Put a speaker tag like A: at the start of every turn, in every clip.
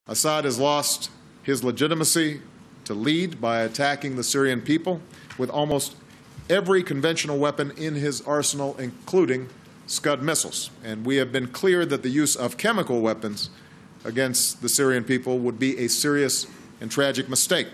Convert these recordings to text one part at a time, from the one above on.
A: Assad has lost his legitimacy to lead by attacking the Syrian people with almost every conventional weapon in his arsenal, including Scud missiles. And we have been clear that the use of chemical weapons against the Syrian people would be a serious and tragic mistake.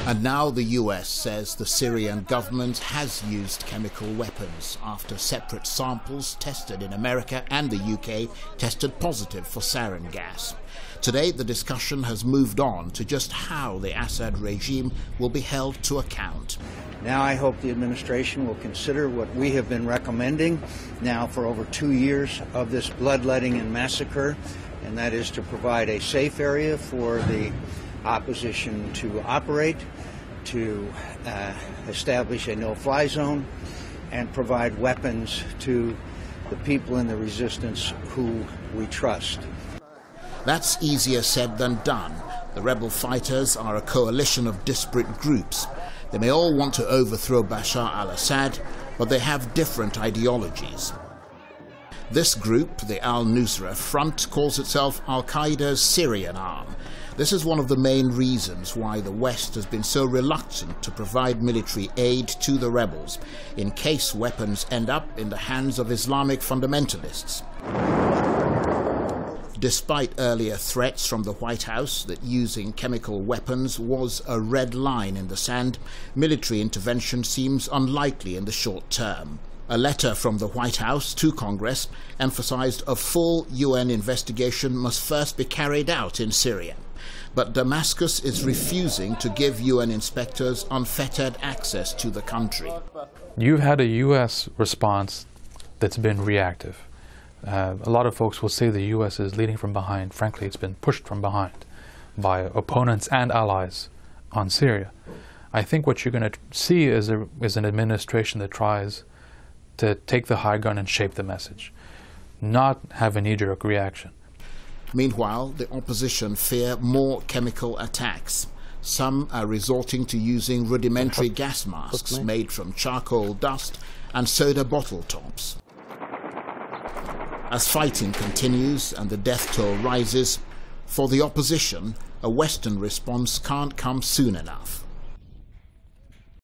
B: And now the US says the Syrian government has used chemical weapons after separate samples tested in America and the UK tested positive for sarin gas. Today the discussion has moved on to just how the Assad regime will be held to account.
C: Now I hope the administration will consider what we have been recommending now for over 2 years of this bloodletting and massacre, and that is to provide a safe area for the opposition to operate, to establish a no-fly zone, and provide weapons to the people in the resistance who we trust.
B: That's easier said than done. The rebel fighters are a coalition of disparate groups. They may all want to overthrow Bashar al-Assad, but they have different ideologies. This group, the al-Nusra Front, calls itself al-Qaeda's Syrian arm. This is one of the main reasons why the West has been so reluctant to provide military aid to the rebels, in case weapons end up in the hands of Islamic fundamentalists. Despite earlier threats from the White House that using chemical weapons was a red line in the sand, military intervention seems unlikely in the short term. A letter from the White House to Congress emphasized a full UN investigation must first be carried out in Syria. But Damascus is refusing to give UN inspectors unfettered access to the country.
D: You've had a US response that's been reactive. A lot of folks will say the US is leading from behind. Frankly, it's been pushed from behind by opponents and allies on Syria. I think what you're going to see is an administration that tries to take the high ground and shape the message, not have a knee-jerk reaction.
B: Meanwhile, the opposition fear more chemical attacks. Some are resorting to using rudimentary gas masks made from charcoal dust and soda bottle tops. As fighting continues and the death toll rises, for the opposition, a Western response can't come soon enough.